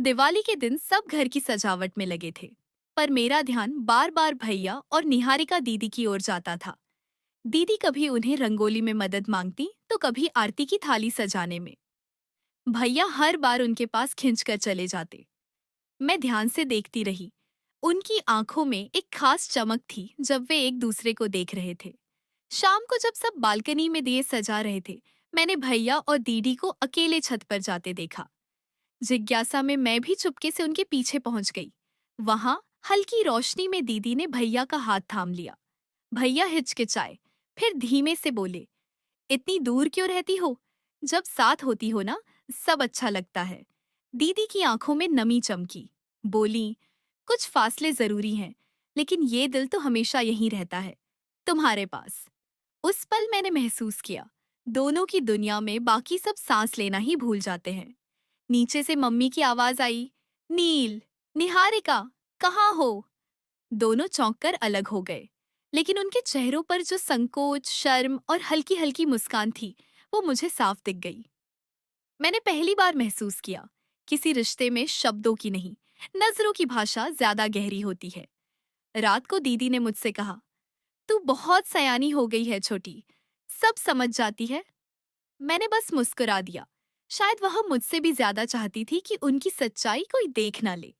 दिवाली के दिन सब घर की सजावट में लगे थे, पर मेरा ध्यान बार बार भैया और निहारिका दीदी की ओर जाता था। दीदी कभी उन्हें रंगोली में मदद मांगती तो कभी आरती की थाली सजाने में। भैया हर बार उनके पास खिंचकर चले जाते। मैं ध्यान से देखती रही। उनकी आंखों में एक खास चमक थी जब वे एक दूसरे को देख रहे थे। शाम को जब सब बालकनी में दिए सजा रहे थे, मैंने भैया और दीदी को अकेले छत पर जाते देखा। जिज्ञासा में मैं भी चुपके से उनके पीछे पहुंच गई। वहां हल्की रोशनी में दीदी ने भैया का हाथ थाम लिया। भैया हिचकिचाए, फिर धीमे से बोले, इतनी दूर क्यों रहती हो? जब साथ होती हो ना, सब अच्छा लगता है। दीदी की आंखों में नमी चमकी। बोली, कुछ फासले जरूरी हैं, लेकिन ये दिल तो हमेशा यहीं रहता है, तुम्हारे पास। उस पल मैंने महसूस किया, दोनों की दुनिया में बाकी सब सांस लेना ही भूल जाते हैं। नीचे से मम्मी की आवाज आई, नील, निहारिका, कहाँ हो? दोनों चौंककर अलग हो गए, लेकिन उनके चेहरों पर जो संकोच, शर्म और हल्की हल्की मुस्कान थी, वो मुझे साफ दिख गई। मैंने पहली बार महसूस किया, किसी रिश्ते में शब्दों की नहीं, नजरों की भाषा ज्यादा गहरी होती है। रात को दीदी ने मुझसे कहा, तू बहुत सयानी हो गई है छोटी, सब समझ जाती है। मैंने बस मुस्कुरा दिया। शायद वह मुझसे भी ज्यादा चाहती थी कि उनकी सच्चाई कोई देख ना ले।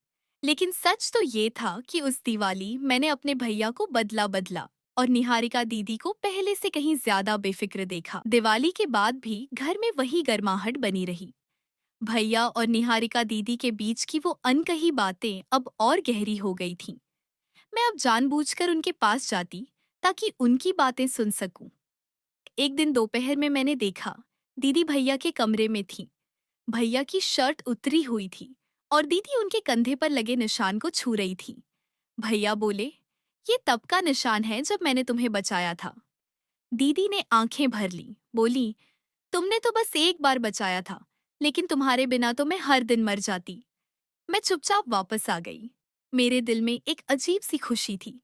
लेकिन सच तो ये था कि उस दिवाली मैंने अपने भैया को बदला बदला और निहारिका दीदी को पहले से कहीं ज्यादा बेफिक्र देखा। दिवाली के बाद भी घर में वही गर्माहट बनी रही। भैया और निहारिका दीदी के बीच की वो अनकही बातें अब और गहरी हो गई थीं। मैं अब जानबूझकर उनके पास जाती ताकि उनकी बातें सुन सकूं। एक दिन दोपहर में मैंने देखा, दीदी भैया के कमरे में थी। भैया की शर्ट उतरी हुई थी और दीदी उनके कंधे पर लगे निशान को छू रही थी। भैया बोले, ये तब का निशान है जब मैंने तुम्हें बचाया था। दीदी ने आंखें भर ली, बोली, तुमने तो बस एक बार बचाया था, लेकिन तुम्हारे बिना तो मैं हर दिन मर जाती। मैं चुपचाप वापस आ गई। मेरे दिल में एक अजीब सी खुशी थी।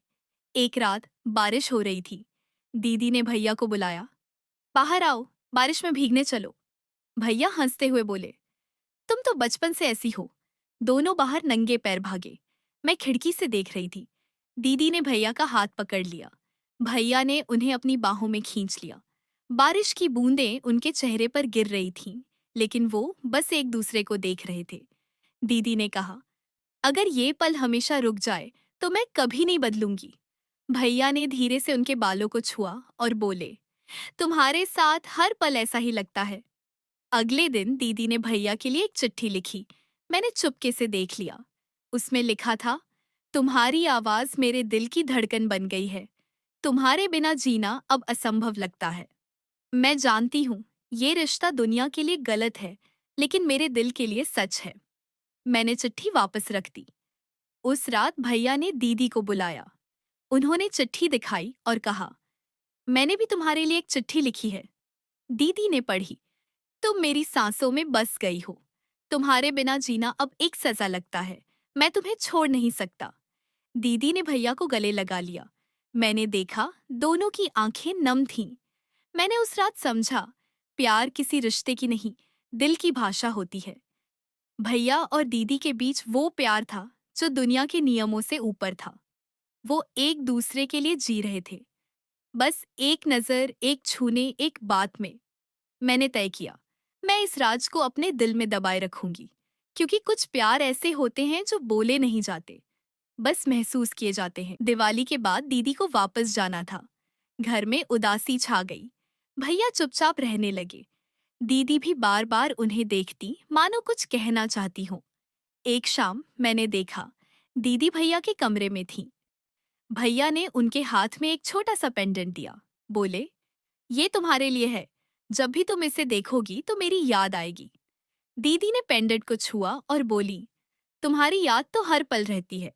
एक रात बारिश हो रही थी। दीदी ने भैया को बुलाया, बाहर आओ, बारिश में भीगने चलो। भैया हंसते हुए बोले, तुम तो बचपन से ऐसी हो। दोनों बाहर नंगे पैर भागे। मैं खिड़की से देख रही थी। दीदी ने भैया का हाथ पकड़ लिया। भैया ने उन्हें अपनी बाहों में खींच लिया। बारिश की बूंदें उनके चेहरे पर गिर रही थीं, लेकिन वो बस एक दूसरे को देख रहे थे। दीदी ने कहा, अगर ये पल हमेशा रुक जाए तो मैं कभी नहीं बदलूंगी। भैया ने धीरे से उनके बालों को छुआ और बोले, तुम्हारे साथ हर पल ऐसा ही लगता है। अगले दिन दीदी ने भैया के लिए एक चिट्ठी लिखी। मैंने चुपके से देख लिया। उसमें लिखा था, तुम्हारी आवाज मेरे दिल की धड़कन बन गई है। तुम्हारे बिना जीना अब असंभव लगता है। मैं जानती हूँ, ये रिश्ता दुनिया के लिए गलत है, लेकिन मेरे दिल के लिए सच है। मैंने चिट्ठी वापस रख दी। उस रात भैया ने दीदी को बुलाया। उन्होंने चिट्ठी दिखाई और कहा, मैंने भी तुम्हारे लिए एक चिट्ठी लिखी है। दीदी ने पढ़ी, तुम मेरी सांसों में बस गई हो। तुम्हारे बिना जीना अब एक सजा लगता है। मैं तुम्हें छोड़ नहीं सकता। दीदी ने भैया को गले लगा लिया। मैंने देखा, दोनों की आंखें नम थीं। मैंने उस रात समझा, प्यार किसी रिश्ते की नहीं, दिल की भाषा होती है। भैया और दीदी के बीच वो प्यार था जो दुनिया के नियमों से ऊपर था। वो एक दूसरे के लिए जी रहे थे, बस एक नजर, एक छूने, एक बात में। मैंने तय किया, मैं इस राज को अपने दिल में दबाए रखूंगी, क्योंकि कुछ प्यार ऐसे होते हैं जो बोले नहीं जाते, बस महसूस किए जाते हैं। दिवाली के बाद दीदी को वापस जाना था। घर में उदासी छा गई। भैया चुपचाप रहने लगे। दीदी भी बार बार उन्हें देखती, मानो कुछ कहना चाहती हो। एक शाम मैंने देखा, दीदी भैया के कमरे में थी। भैया ने उनके हाथ में एक छोटा सा पेंडेंट दिया। बोले, ये तुम्हारे लिए है। जब भी तुम इसे देखोगी तो मेरी याद आएगी। दीदी ने पेंडेंट को छुआ और बोली, तुम्हारी याद तो हर पल रहती है।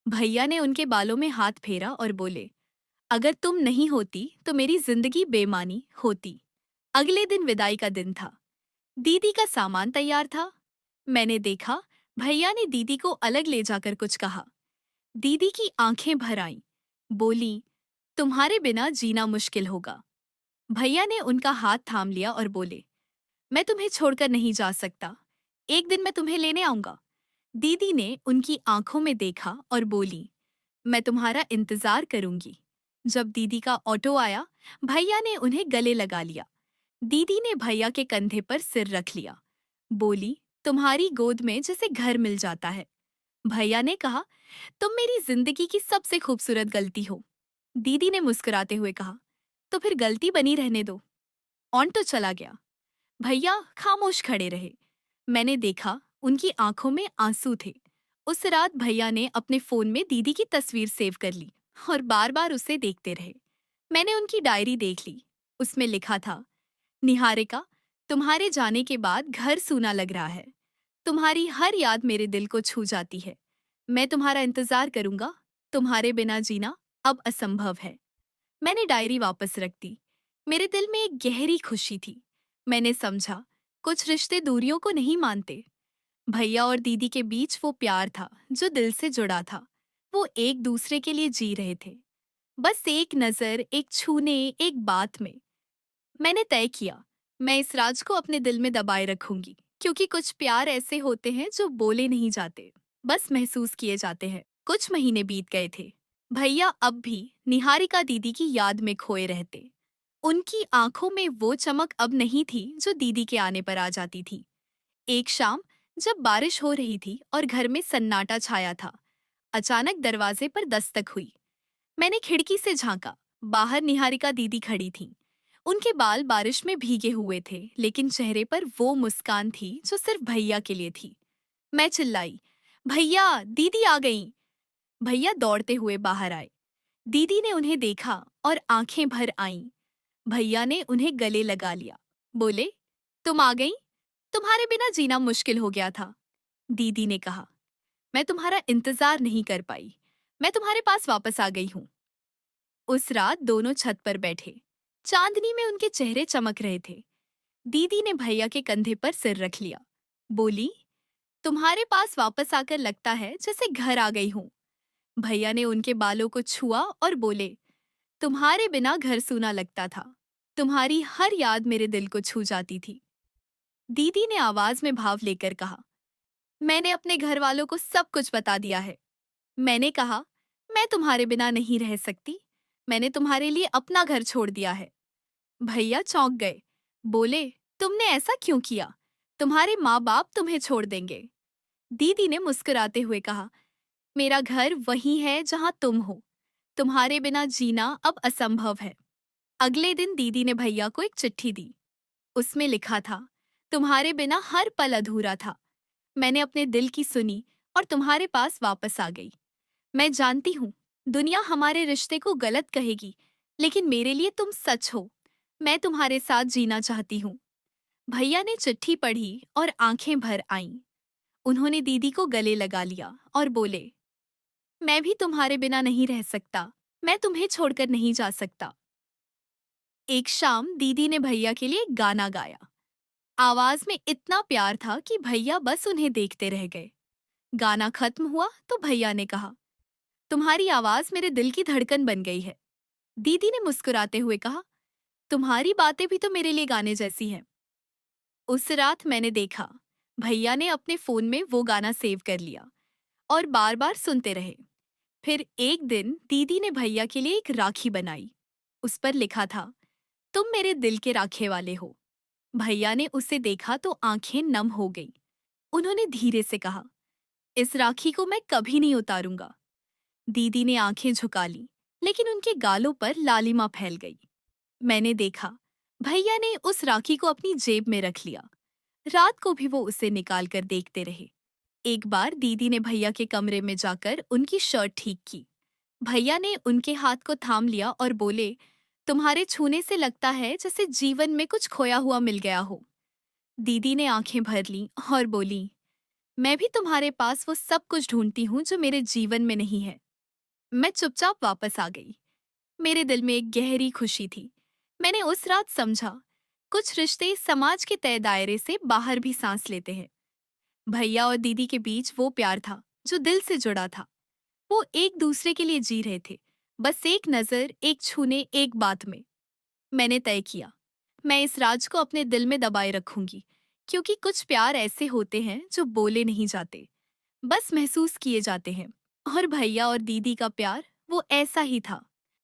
भैया ने उनके बालों में हाथ फेरा और बोले, अगर तुम नहीं होती तो मेरी जिंदगी बेमानी होती। अगले दिन विदाई का दिन था। दीदी का सामान तैयार था। मैंने देखा, भैया ने दीदी को अलग ले जाकर कुछ कहा। दीदी की आंखें भर आईं। बोली, तुम्हारे बिना जीना मुश्किल होगा। भैया ने उनका हाथ थाम लिया और बोले, मैं तुम्हें छोड़कर नहीं जा सकता। एक दिन मैं तुम्हें लेने आऊंगा। दीदी ने उनकी आंखों में देखा और बोली, मैं तुम्हारा इंतजार करूंगी। जब दीदी का ऑटो आया, भैया ने उन्हें गले लगा लिया। दीदी ने भैया के कंधे पर सिर रख लिया। बोली, तुम्हारी गोद में जैसे घर मिल जाता है। भैया ने कहा, तुम मेरी जिंदगी की सबसे खूबसूरत गलती हो। दीदी ने मुस्कुराते हुए कहा, तो फिर गलती बनी रहने दो। ऑटो चला गया। भैया खामोश खड़े रहे। मैंने देखा, उनकी आंखों में आंसू थे। उस रात भैया ने अपने फोन में दीदी की तस्वीर सेव कर ली और बार बार उसे देखते रहे। मैंने उनकी डायरी देख ली। उसमें लिखा था, निहारिका, तुम्हारे जाने के बाद घर सूना लग रहा है। तुम्हारी हर याद मेरे दिल को छू जाती है। मैं तुम्हारा इंतजार करूंगा। तुम्हारे बिना जीना अब असंभव है। मैंने डायरी वापस रख दी। मेरे दिल में एक गहरी खुशी थी। मैंने समझा, कुछ रिश्ते दूरियों को नहीं मानते। भैया और दीदी के बीच वो प्यार था जो दिल से जुड़ा था। वो एक दूसरे के लिए जी रहे थे, बस एक नजर, एक छूने, एक बात में। मैंने तय किया, मैं इस राज को अपने दिल में दबाए रखूंगी, क्योंकि कुछ प्यार ऐसे होते हैं जो बोले नहीं जाते, बस महसूस किए जाते हैं। कुछ महीने बीत गए थे। भैया अब भी निहारिका दीदी की याद में खोए रहते। उनकी आंखों में वो चमक अब नहीं थी जो दीदी के आने पर आ जाती थी। एक शाम, जब बारिश हो रही थी और घर में सन्नाटा छाया था, अचानक दरवाजे पर दस्तक हुई। मैंने खिड़की से झांका। बाहर निहारिका दीदी खड़ी थीं। उनके बाल बारिश में भीगे हुए थे, लेकिन चेहरे पर वो मुस्कान थी जो सिर्फ भैया के लिए थी। मैं चिल्लाई, भैया, दीदी आ गईं। भैया दौड़ते हुए बाहर आए। दीदी ने उन्हें देखा और आंखें भर आईं। भैया ने उन्हें गले लगा लिया। बोले, तुम आ गईं? तुम्हारे बिना जीना मुश्किल हो गया था। दीदी ने कहा, मैं तुम्हारा इंतजार नहीं कर पाई। मैं तुम्हारे पास वापस आ गई हूँ। उस रात दोनों छत पर बैठे। चांदनी में उनके चेहरे चमक रहे थे। दीदी ने भैया के कंधे पर सिर रख लिया। बोली, तुम्हारे पास वापस आकर लगता है जैसे घर आ गई हूँ। भैया ने उनके बालों को छुआ और बोले, तुम्हारे बिना घर सूना लगता था। तुम्हारी हर याद मेरे दिल को छू जाती थी। दीदी ने आवाज में भाव लेकर कहा, मैंने अपने घर वालों को सब कुछ बता दिया है। मैंने कहा, मैं तुम्हारे बिना नहीं रह सकती। मैंने तुम्हारे लिए अपना घर छोड़ दिया है। भैया चौंक गए। बोले, तुमने ऐसा क्यों किया? तुम्हारे माँ बाप तुम्हें छोड़ देंगे। दीदी ने मुस्कुराते हुए कहा, मेरा घर वही है जहाँ तुम हो। तुम्हारे बिना जीना अब असंभव है। अगले दिन दीदी ने भैया को एक चिट्ठी दी। उसमें लिखा था, तुम्हारे बिना हर पल अधूरा था। मैंने अपने दिल की सुनी और तुम्हारे पास वापस आ गई। मैं जानती हूँ, दुनिया हमारे रिश्ते को गलत कहेगी, लेकिन मेरे लिए तुम सच हो। मैं तुम्हारे साथ जीना चाहती हूँ। भैया ने चिट्ठी पढ़ी और आंखें भर आईं। उन्होंने दीदी को गले लगा लिया और बोले, मैं भी तुम्हारे बिना नहीं रह सकता। मैं तुम्हें छोड़कर नहीं जा सकता। एक शाम दीदी ने भैया के लिए एक गाना गाया। आवाज में इतना प्यार था कि भैया बस उन्हें देखते रह गए। गाना खत्म हुआ तो भैया ने कहा, तुम्हारी आवाज मेरे दिल की धड़कन बन गई है। दीदी ने मुस्कुराते हुए कहा, तुम्हारी बातें भी तो मेरे लिए गाने जैसी हैं। उस रात मैंने देखा, भैया ने अपने फोन में वो गाना सेव कर लिया और बार बार सुनते रहे। फिर एक दिन दीदी ने भैया के लिए एक राखी बनाई। उस पर लिखा था, तुम मेरे दिल के राखे वाले हो। भैया ने उसे देखा तो आंखें नम हो गईं। उन्होंने धीरे से कहा, इस राखी को मैं कभी नहीं उतारूंगा। दीदी ने आंखें झुका ली, लेकिन उनके गालों पर लालिमा फैल गई। मैंने देखा, भैया ने उस राखी को अपनी जेब में रख लिया। रात को भी वो उसे निकाल कर देखते रहे। एक बार दीदी ने भैया के कमरे में जाकर उनकी शर्ट ठीक की। भैया ने उनके हाथ को थाम लिया और बोले, तुम्हारे छूने से लगता है जैसे जीवन में कुछ खोया हुआ मिल गया हो। दीदी ने आंखें भर लीं और बोली, मैं भी तुम्हारे पास वो सब कुछ ढूंढती हूँ जो मेरे जीवन में नहीं है। मैं चुपचाप वापस आ गई। मेरे दिल में एक गहरी खुशी थी। मैंने उस रात समझा, कुछ रिश्ते समाज के तय दायरे से बाहर भी सांस लेते हैं। भैया और दीदी के बीच वो प्यार था जो दिल से जुड़ा था। वो एक दूसरे के लिए जी रहे थे, बस एक नजर, एक छूने, एक बात में। मैंने तय किया, मैं इस राज को अपने दिल में दबाए रखूंगी, क्योंकि कुछ प्यार ऐसे होते हैं जो बोले नहीं जाते, बस महसूस किए जाते हैं। और भैया और दीदी का प्यार वो ऐसा ही था,